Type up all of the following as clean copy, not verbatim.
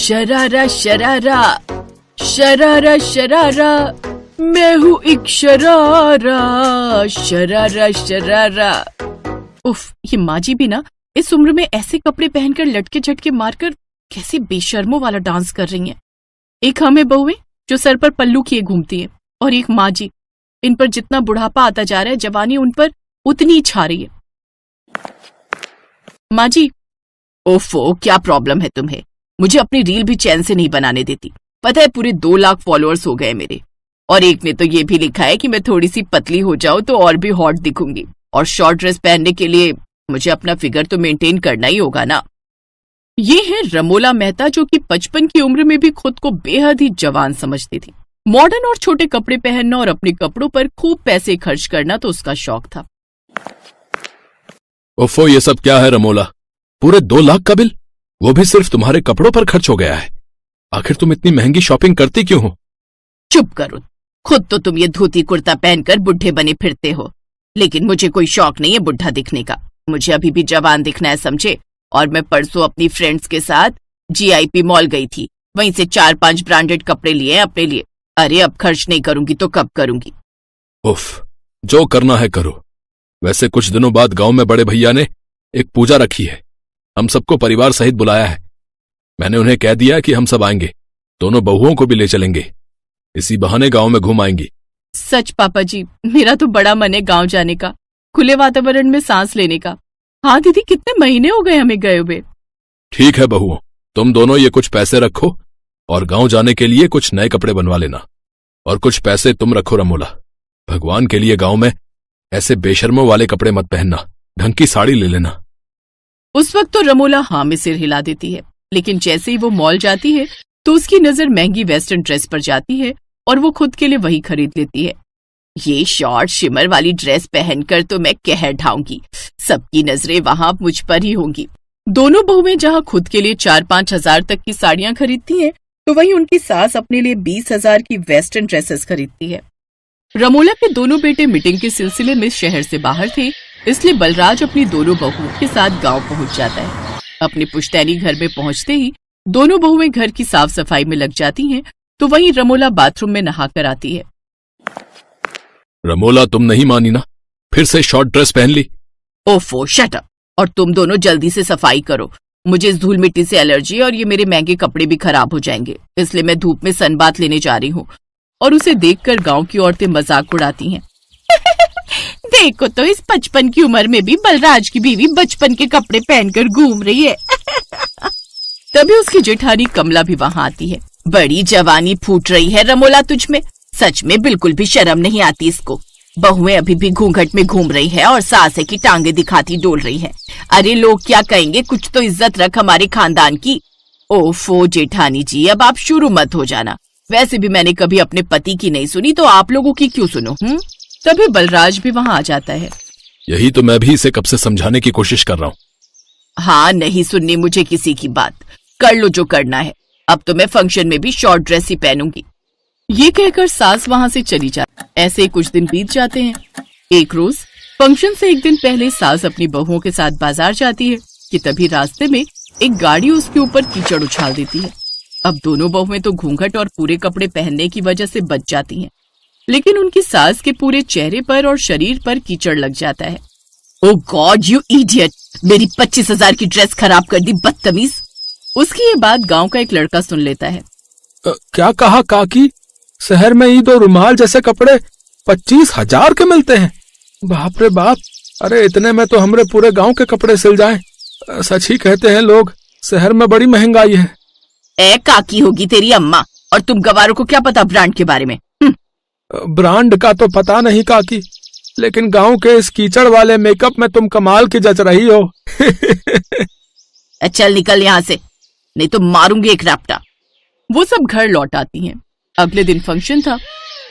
शरारा शरारा शरारा शरारा, मैं हूँ एक शरारा शरारा शरारा। उफ, ये माँ जी भी ना इस उम्र में ऐसे कपड़े पहनकर लटके झटके मारकर कैसे बेशर्मों वाला डांस कर रही हैं। एक हमें बहुएं जो सर पर पल्लू किए घूमती है, और एक माँ जी, इन पर जितना बुढ़ापा आता जा रहा है जवानी उन पर उतनी ही छा रही है। माँ जी, ओफो, क्या प्रॉब्लम है तुम्हें? मुझे अपनी रील भी चैन से नहीं बनाने देती। पता है पूरे 2 लाख फॉलोअर्स हो गए मेरे, और एक ने तो ये भी लिखा है कि मैं थोड़ी सी पतली हो जाऊं तो और भी हॉट दिखूंगी, और शॉर्ट ड्रेस पहनने के लिए मुझे अपना फिगर तो मेंटेन करना ही होगा ना। ये है रमोला मेहता, जो कि 55 की उम्र में भी खुद को बेहद ही जवान समझती थी। मॉडर्न और छोटे कपड़े पहनना और अपने कपड़ों पर खूब पैसे खर्च करना तो उसका शौक था। ओफो, ये सब क्या है रमोला? पूरे 2 लाख का बिल, वो भी सिर्फ तुम्हारे कपड़ों पर खर्च हो गया है। आखिर तुम इतनी महंगी शॉपिंग करती क्यों हो? चुप करो, खुद तो तुम ये धोती कुर्ता पहनकर बुढ़े बने फिरते हो, लेकिन मुझे कोई शौक नहीं है बुढ़ा दिखने का। मुझे अभी भी जवान दिखना है, समझे? और मैं परसों अपनी फ्रेंड्स के साथ GIP मॉल गई थी, वहीं से 4-5 ब्रांडेड कपड़े लिए अपने लिए। अरे अब खर्च नहीं करूंगी तो कब करूंगी? उफ, जो करना है करो। वैसे कुछ दिनों बाद गांव में बड़े भैया ने एक पूजा रखी है, हम सबको परिवार सहित बुलाया है। मैंने उन्हें कह दिया कि हम सब आएंगे, दोनों बहुओं को भी ले चलेंगे, इसी बहाने गांव में घूम आएंगी। सच पापा जी, मेरा तो बड़ा मन है गांव जाने का, खुले वातावरण में सांस लेने का। हाँ दीदी, कितने महीने हो गए हमें गए हुए। ठीक है बहुओं, तुम दोनों ये कुछ पैसे रखो और गांव जाने के लिए कुछ नए कपड़े बनवा लेना, और कुछ पैसे तुम रखो रमोला। भगवान के लिए गांव में ऐसे बेशर्मों वाले कपड़े मत पहनना, ढंग की साड़ी ले लेना। उस वक्त तो रमोला हाँ में सिर हिला देती है, लेकिन जैसे ही वो मॉल जाती है तो उसकी नजर महंगी वेस्टर्न ड्रेस पर जाती है और वो खुद के लिए वही खरीद लेती है। ये शॉर्ट शिमर वाली ड्रेस पहनकर तो मैं कहर ढाऊंगी, सबकी नजरें वहां मुझ पर ही होंगी। दोनों बहुएं जहां खुद के लिए 4-5 हजार तक की साड़ियां खरीदती हैं, तो वहीं उनकी सास अपने लिए 20,000 की वेस्टर्न ड्रेसेस खरीदती है। रमोला के दोनों बेटे मीटिंग के सिलसिले में शहर से बाहर थे, इसलिए बलराज अपनी दोनों बहुओं के साथ गांव पहुंच जाता है। अपने पुश्तैनी घर में पहुंचते ही दोनों बहुएं घर की साफ सफाई में लग जाती हैं, तो वहीं रमोला बाथरूम में नहाकर आती है। रमोला, तुम नहीं मानी ना, फिर से शॉर्ट ड्रेस पहन ली। ओफो, शट अप, और तुम दोनों जल्दी से सफाई करो। मुझे इस धूल मिट्टी से एलर्जी और ये मेरे महंगे कपड़े भी खराब हो जाएंगे, इसलिए मैं धूप में सनबाथ लेने जा रही हूँ। और उसे देखकर गांव की औरतें मजाक उड़ाती हैं। देखो तो इस 55 की उम्र में भी बलराज की बीवी बचपन के कपड़े पहनकर घूम रही है। तभी उसकी जेठानी कमला भी वहां आती है। बड़ी जवानी फूट रही है रमोला तुझ में, सच में बिल्कुल भी शर्म नहीं आती इसको। बहुएं अभी भी घूंघट में घूम रही है और सास है की टांगे दिखाती डोल रही है। अरे लोग क्या कहेंगे, कुछ तो इज्जत रख हमारे खानदान की। ओफो जेठानी जी, अब आप शुरू मत हो जाना। वैसे भी मैंने कभी अपने पति की नहीं सुनी, तो आप लोगों की क्यों सुनो? तभी बलराज भी वहां आ जाता है। यही तो मैं भी इसे कब से समझाने की कोशिश कर रहा हूँ। हाँ, नहीं सुननी मुझे किसी की बात, कर लो जो करना है। अब तो मैं फंक्शन में भी शॉर्ट ड्रेस ही पहनूंगी। ये कहकर सास वहां से चली जाती। ऐसे ही कुछ दिन बीत जाते हैं। एक रोज फंक्शन से एक दिन पहले सास अपनी बहुओं के साथ बाजार जाती है कि तभी रास्ते में एक गाड़ी उसके ऊपर कीचड़ उछाल देती है। अब दोनों बहुएं तो घूंघट और पूरे कपड़े पहनने की वजह से बच जाती हैं, लेकिन उनकी सास के पूरे चेहरे पर और शरीर पर कीचड़ लग जाता है। ओ गॉड यू इडियट, मेरी 25,000 की ड्रेस खराब कर दी, बदतमीज। उसकी ये बात गांव का एक लड़का सुन लेता है। क्या कहा काकी? शहर में ही 2 रुमाल जैसे कपड़े 25,000 के मिलते हैं? बाप रे बाप, अरे इतने में तो हमरे पूरे गांव के कपड़े सिल जाएं। सच ही कहते हैं लोग, शहर में बड़ी महंगाई है। ए काकी होगी तेरी अम्मा, और तुम गवारों को क्या पता ब्रांड के बारे में? ब्रांड का तो पता नहीं काकी, लेकिन गांव के इस कीचड़ वाले मेकअप में तुम कमाल की जच रही हो। चल निकल यहाँ से, नहीं तो मारूंगी एक रैप्टा। वो सब घर लौट आती हैं। अगले दिन फंक्शन था।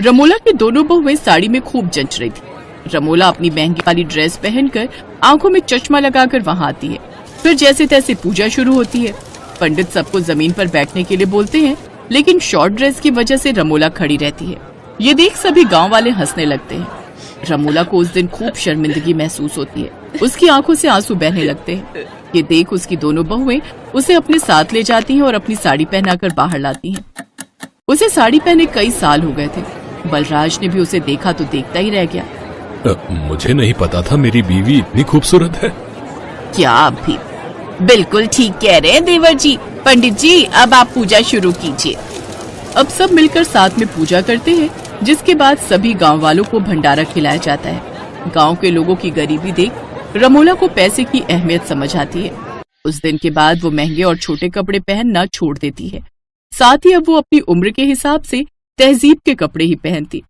रमोला की दोनों बहुएं साड़ी में खूब जंच रही थी। रमोला अपनी महंगी वाली ड्रेस पहनकर आंखों में चश्मा लगाकर वहां आती है। फिर जैसे तैसे पूजा शुरू होती है। पंडित सबको जमीन पर बैठने के लिए बोलते हैं, लेकिन शॉर्ट ड्रेस की वजह से रमोला खड़ी रहती है। ये देख सभी गांव वाले हंसने लगते हैं। रमोला को उस दिन खूब शर्मिंदगी महसूस होती है। उसकी आंखों से आंसू बहने लगते हैं। ये देख उसकी दोनों बहुएं उसे अपने साथ ले जाती हैं और अपनी साड़ी पहनाकर बाहर लाती हैं। उसे साड़ी पहने कई साल हो गए थे। बलराज ने भी उसे देखा तो देखता ही रह गया। मुझे नहीं पता था मेरी बीवी इतनी खूबसूरत है। क्या आप भी बिल्कुल ठीक कह रहे हैं देवर जी। पंडित जी, अब आप पूजा शुरू कीजिए। अब सब मिलकर साथ में पूजा करते हैं, जिसके बाद सभी गांव वालों को भंडारा खिलाया जाता है। गांव के लोगों की गरीबी देख रमोला को पैसे की अहमियत समझ आती है। उस दिन के बाद वो महंगे और छोटे कपड़े पहनना छोड़ देती है। साथ ही अब वो अपनी उम्र के हिसाब से तहजीब के कपड़े ही पहनती।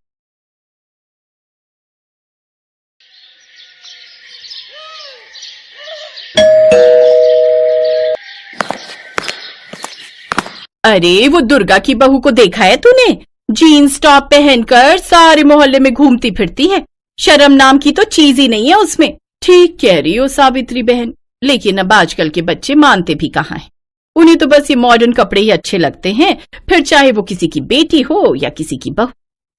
अरे वो दुर्गा की बहू को देखा है तूने? जीन्स टॉप पहनकर सारे मोहल्ले में घूमती फिरती है। शर्म नाम की तो चीज ही नहीं है उसमें। ठीक कह रही हो सावित्री बहन, लेकिन अब आजकल के बच्चे मानते भी कहाँ हैं। उन्हें तो बस ये मॉडर्न कपड़े ही अच्छे लगते हैं, फिर चाहे वो किसी की बेटी हो या किसी की बहू।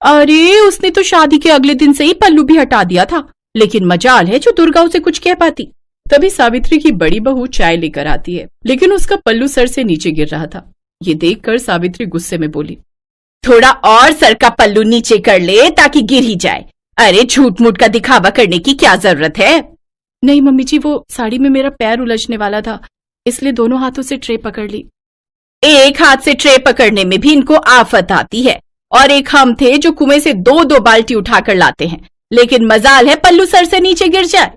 अरे उसने तो शादी के अगले दिन से ही पल्लू भी हटा दिया था, लेकिन मजाल है जो दुर्गा उसे कुछ कह पाती। तभी सावित्री की बड़ी बहू चाय लेकर आती है, लेकिन उसका पल्लू सर से नीचे गिर रहा था। ये देखकर सावित्री गुस्से में बोली, थोड़ा और सर का पल्लू नीचे कर ले ताकि गिर ही जाए। अरे झूठ मूठ का दिखावा करने की क्या जरूरत है? नहीं मम्मी जी, वो साड़ी में मेरा पैर उलझने वाला था, इसलिए दोनों हाथों से ट्रे पकड़ ली। एक हाथ से ट्रे पकड़ने में भी इनको आफत आती है। और एक हम थे जो कुएं से 2-2 बाल्टी उठाकर लाते हैं, लेकिन मजाल है पल्लू सर से नीचे गिर जाए।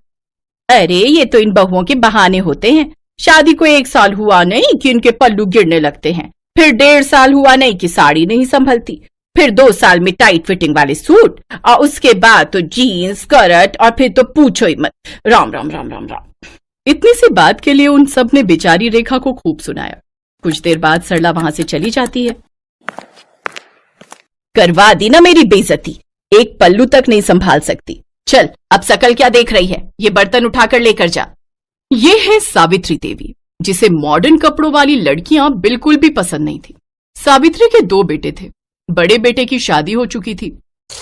अरे ये तो इन बहुओं के बहाने होते हैं। शादी को 1 साल हुआ नहीं कि इनके पल्लू गिरने लगते हैं, फिर 1.5 साल हुआ नहीं कि साड़ी नहीं संभलती, फिर 2 साल में टाइट फिटिंग वाले सूट, और उसके बाद तो जीन्स स्कर्ट, और फिर तो पूछो ही मत। राम राम राम राम राम। इतनी सी बात के लिए उन सब ने बेचारी रेखा को खूब सुनाया। कुछ देर बाद सरला वहां से चली जाती है। करवा दी ना मेरी बेइज्जती, एक पल्लू तक नहीं संभाल सकती। चल अब शकल क्या देख रही है, ये बर्तन उठाकर लेकर जा। ये है सावित्री देवी, जिसे मॉडर्न कपड़ों वाली लड़कियां बिल्कुल भी पसंद नहीं थी। सावित्री के 2 बेटे थे। बड़े बेटे की शादी हो चुकी थी।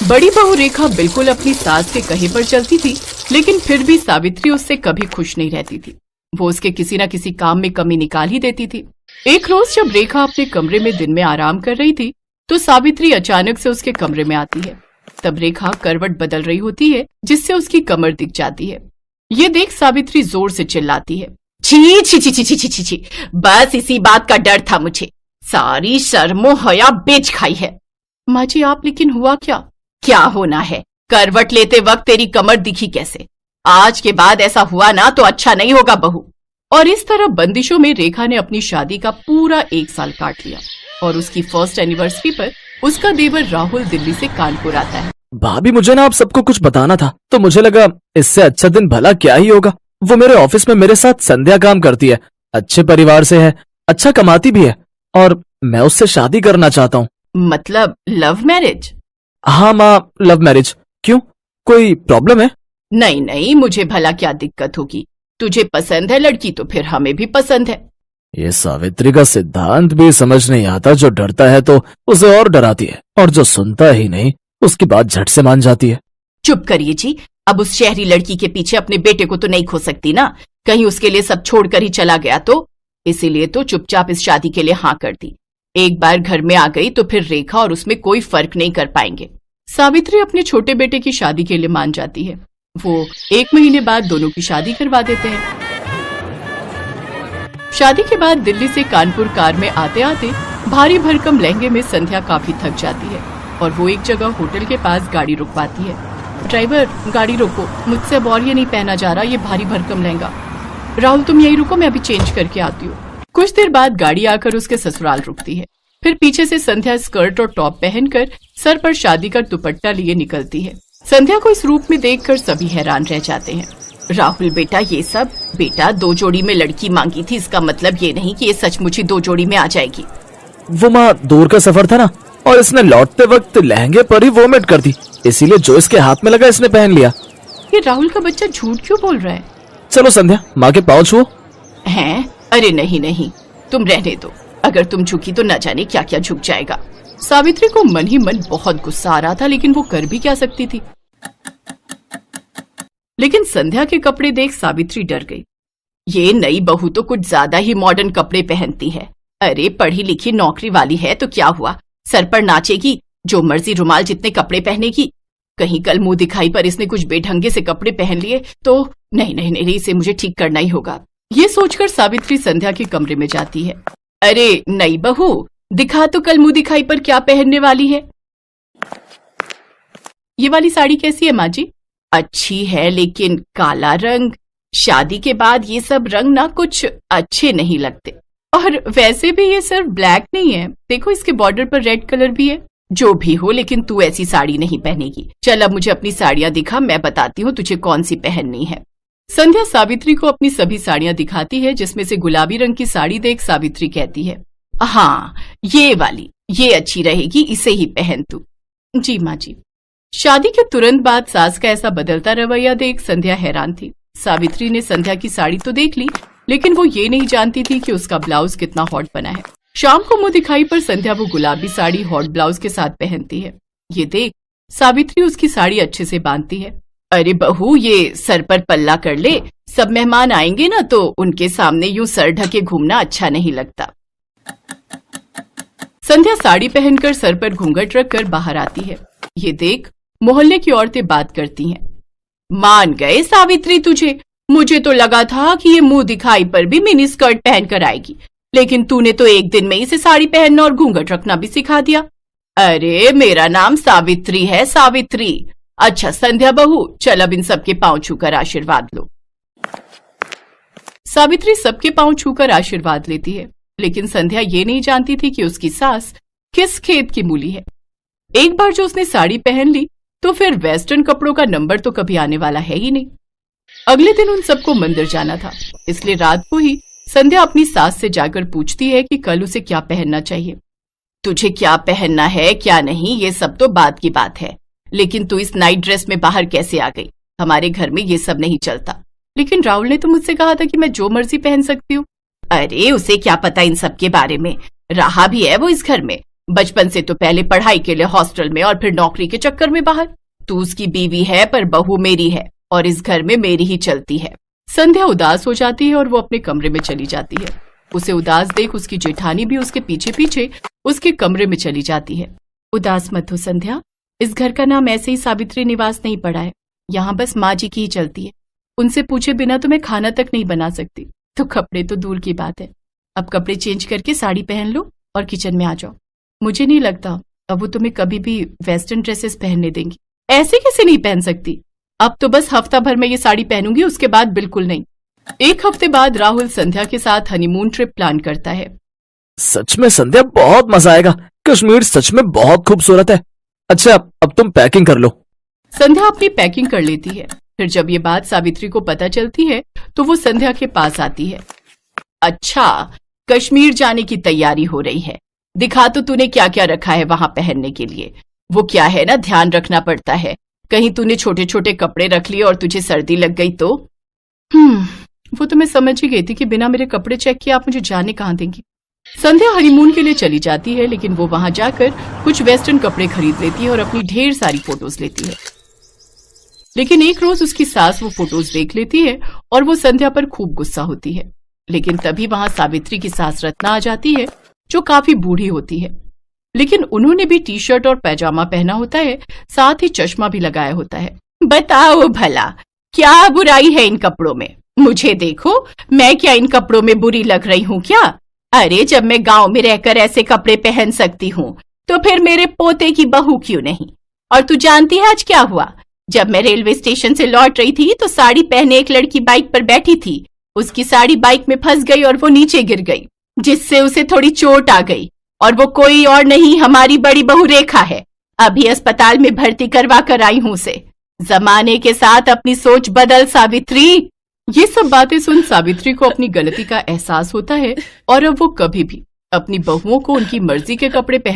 बड़ी बहू रेखा बिल्कुल अपनी सास के कहे पर चलती थी, लेकिन फिर भी सावित्री उससे कभी खुश नहीं रहती थी। वो उसके किसी न किसी काम में कमी निकाल ही देती थी। एक रोज जब रेखा अपने कमरे में दिन में आराम कर रही थी, तो सावित्री अचानक से उसके कमरे में आती है। तब रेखा करवट बदल रही होती है, जिससे उसकी कमर दिख जाती है। ये देख सावित्री जोर से चिल्लाती है, छी छी छी छी छी छी छी, बस इसी बात का डर था मुझे। सारी शर्मो हया बेच खाई है। माँ जी आप, लेकिन हुआ क्या? क्या होना है? करवट लेते वक्त तेरी कमर दिखी कैसे? आज के बाद ऐसा हुआ ना तो अच्छा नहीं होगा बहू। और इस तरह बंदिशों में रेखा ने अपनी शादी का पूरा 1 साल काट लिया। और उसकी फर्स्ट एनिवर्सरी पर उसका देवर राहुल दिल्ली से कानपुर आता है। भाभी मुझे ना आप सबको कुछ बताना था, तो मुझे लगा इससे अच्छा दिन भला क्या ही होगा। वो मेरे ऑफिस में मेरे साथ संध्या काम करती है, अच्छे परिवार से है, अच्छा कमाती भी है, और मैं उससे शादी करना चाहता हूँ। मतलब लव मैरिज? हाँ माँ, लव मैरिज। क्यों, कोई प्रॉब्लम है? नहीं नहीं, मुझे भला क्या दिक्कत होगी। तुझे पसंद है लड़की तो फिर हमें भी पसंद है। ये सावित्री का सिद्धांत भी समझ नहीं आता। जो डरता है तो उसे और डराती है, और जो सुनता ही नहीं उसकी बात झट से मान जाती है। चुप करिए जी, अब उस शहरी लड़की के पीछे अपने बेटे को तो नहीं खो सकती ना, कहीं उसके लिए सब छोड़कर ही चला गया तो। इसीलिए तो चुपचाप इस शादी के लिए हाँ कर दी। एक बार घर में आ गई तो फिर रेखा और उसमें कोई फर्क नहीं कर पाएंगे। सावित्री अपने छोटे बेटे की शादी के लिए मान जाती है। वो 1 महीने बाद दोनों की शादी करवा देते हैं। शादी के बाद दिल्ली से कानपुर कार में आते आते भारी भरकम लहंगे में संध्या काफी थक जाती है, और वो एक जगह होटल के पास गाड़ी रुकवाती है। ड्राइवर गाड़ी रोको, मुझसे अब और ये नहीं पहना जा रहा, ये भारी भरकम लहंगा। राहुल तुम यही रुको, मैं अभी चेंज करके आती हूँ। कुछ देर बाद गाड़ी आकर उसके ससुराल रुकती है। फिर पीछे से संध्या स्कर्ट और टॉप पहनकर सर पर शादी का दुपट्टा लिए निकलती है। संध्या को इस रूप में देखकर सभी हैरान रह जाते हैं। राहुल बेटा, ये सब बेटा 2 जोड़ी में लड़की मांगी थी, इसका मतलब ये नहीं कि ये सचमुच ही 2 जोड़ी में आ जाएगी। वो माँ दूर का सफर था ना, और इसने लौटते वक्त लहंगे पर ही वोमिट कर दी, इसीलिए जो इसके हाथ में लगा इसने पहन लिया। ये राहुल का बच्चा झूठ क्यों बोल रहा है? चलो संध्या, माँ के पाँव छुओ। हैं? अरे नहीं नहीं, तुम रहने दो। अगर तुम झुकी तो न जाने क्या क्या झुक जाएगा। सावित्री को मन ही मन बहुत गुस्सा आ रहा था, लेकिन वो कर भी क्या सकती थी। लेकिन संध्या के कपड़े देख सावित्री डर गई। ये नई बहू तो कुछ ज्यादा ही मॉडर्न कपड़े पहनती है। अरे पढ़ी लिखी नौकरी वाली है तो क्या हुआ, सर पर नाचेगी, जो मर्जी रुमाल जितने कपड़े पहनेगी। कहीं कल मुंह दिखाई पर इसने कुछ बेढंगे से कपड़े पहन लिए तो नहीं नहीं नहीं, इसे मुझे ठीक करना ही होगा। ये सोचकर सावित्री संध्या के कमरे में जाती है। अरे नई बहू, दिखा तो कल मुंह दिखाई पर क्या पहनने वाली है। ये वाली साड़ी कैसी है माँ जी? अच्छी है लेकिन काला रंग, शादी के बाद ये सब रंग ना कुछ अच्छे नहीं लगते। और वैसे भी ये सिर्फ ब्लैक नहीं है, देखो इसके बॉर्डर पर रेड कलर भी है। जो भी हो लेकिन तू ऐसी साड़ी नहीं पहनेगी। चल अब मुझे अपनी साड़ियां दिखा, मैं बताती हूँ तुझे कौन सी पहननी है। संध्या सावित्री को अपनी सभी साड़ियां दिखाती है, जिसमें से गुलाबी रंग की साड़ी देख सावित्री कहती है, हाँ ये वाली, ये अच्छी रहेगी, इसे ही पहन तू। जी माँ जी। शादी के तुरंत बाद सास का ऐसा बदलता रवैया देख संध्या हैरान थी। सावित्री ने संध्या की साड़ी तो देख ली, लेकिन वो ये नहीं जानती थी कि उसका ब्लाउज कितना हॉट बना है। शाम को मुंह दिखाई पर संध्या वो गुलाबी साड़ी हॉट ब्लाउज के साथ पहनती है। ये देख सावित्री उसकी साड़ी अच्छे से बांधती है। अरे बहू, ये सर पर पल्ला कर ले, सब मेहमान आएंगे ना तो उनके सामने यूं सर ढके घूमना अच्छा नहीं लगता। संध्या साड़ी पहनकर सर पर घूंघट रखकर बाहर आती है। ये देख मोहल्ले की औरतें बात करती हैं। मान गए सावित्री तुझे, मुझे तो लगा था कि ये मुंह दिखाई पर भी मिनी स्कर्ट पहन कर आएगी, लेकिन तूने तो एक दिन में इसे साड़ी पहनना और घूंघट रखना भी सिखा दिया। अरे मेरा नाम सावित्री है, सावित्री। अच्छा संध्या बहू, चल अब इन सबके पांव छूकर आशीर्वाद लो। सावित्री सबके पांव छूकर आशीर्वाद लेती है, लेकिन संध्या ये नहीं जानती थी कि उसकी सास किस खेत की मूली है। एक बार जो उसने साड़ी पहन ली तो फिर वेस्टर्न कपड़ों का नंबर तो कभी आने वाला है ही नहीं। अगले दिन उन सबको मंदिर जाना था, इसलिए रात को ही संध्या अपनी सास से जाकर पूछती है कि कल उसे क्या पहनना चाहिए। तुझे क्या पहनना है क्या नहीं ये सब तो बाद की बात है, लेकिन तू इस नाइट ड्रेस में बाहर कैसे आ गई? हमारे घर में ये सब नहीं चलता। लेकिन राहुल ने तो मुझसे कहा था कि मैं जो मर्जी पहन सकती हूँ। अरे उसे क्या पता इन सब के बारे में, रहा भी है वो इस घर में, बचपन से तो पहले पढ़ाई के लिए हॉस्टल में और फिर नौकरी के चक्कर में बाहर। तू उसकी बीवी है पर बहू मेरी है और इस घर में मेरी ही चलती है। संध्या उदास हो जाती है और वो अपने कमरे में चली जाती है। उसे उदास देख उसकी जेठानी भी उसके पीछे पीछे उसके कमरे में चली जाती है। उदास मत हो संध्या, इस घर का नाम ऐसे ही सावित्री निवास नहीं पड़ा है, यहाँ बस माँ जी की ही चलती है। उनसे पूछे बिना तो मैं खाना तक नहीं बना सकती, तो कपड़े तो दूर की बात है। अब कपड़े चेंज करके साड़ी पहन लो और किचन में आ जाओ। मुझे नहीं लगता अब वो तुम्हें कभी भी वेस्टर्न ड्रेसेस पहनने देंगी। ऐसे कैसे नहीं पहन सकती? अब तो बस हफ्ता भर में ये साड़ी पहनूंगी, उसके बाद बिल्कुल नहीं। एक हफ्ते बाद राहुल संध्या के साथ हनीमून ट्रिप प्लान करता है। सच में संध्या बहुत मजा आएगा, कश्मीर सच में बहुत खूबसूरत है। अच्छा अब तुम पैकिंग कर लो। संध्या अपनी पैकिंग कर लेती है। फिर जब ये बात सावित्री को पता चलती है तो वो संध्या के पास आती है। अच्छा कश्मीर जाने की तैयारी हो रही है, दिखा तो तूने क्या क्या रखा है वहां पहनने के लिए। वो क्या है ना, ध्यान रखना पड़ता है, कहीं तूने छोटे छोटे कपड़े रख लिए और तुझे सर्दी लग गई तो। वो तो मैं समझ ही गई थी कि बिना मेरे कपड़े चेक किए आप मुझे जाने कहाँ देंगी। संध्या हनीमून के लिए चली जाती है, लेकिन वो वहां जाकर कुछ वेस्टर्न कपड़े खरीद लेती है और अपनी ढेर सारी फोटोज लेती है। लेकिन एक रोज उसकी सास वो फोटोज देख लेती है और वो संध्या पर खूब गुस्सा होती है। लेकिन तभी वहां सावित्री की सास रत्ना आ जाती है, जो काफी बूढ़ी होती है, लेकिन उन्होंने भी टी शर्ट और पैजामा पहना होता है, साथ ही चश्मा भी लगाया होता है। बताओ भला क्या बुराई है इन कपड़ों में? मुझे देखो, मैं क्या इन कपड़ों में बुरी लग रही हूँ क्या? अरे जब मैं गांव में रहकर ऐसे कपड़े पहन सकती हूँ तो फिर मेरे पोते की बहू क्यों नहीं? और तू जानती है आज क्या हुआ? जब मैं रेलवे स्टेशन से लौट रही थी तो साड़ी पहने एक लड़की बाइक पर बैठी थी, उसकी साड़ी बाइक में फंस गई और वो नीचे गिर गई, जिससे उसे थोड़ी चोट आ गई। और वो कोई और नहीं, हमारी बड़ी बहू रेखा है। अभी अस्पताल में भर्ती करवा कर आई हूँ उसे। जमाने के साथ अपनी सोच बदल सावित्री। ये सब बातें सुन सावित्री को अपनी गलती का एहसास होता है और अब वो कभी भी अपनी बहुओं को उनकी मर्जी के कपड़े पहन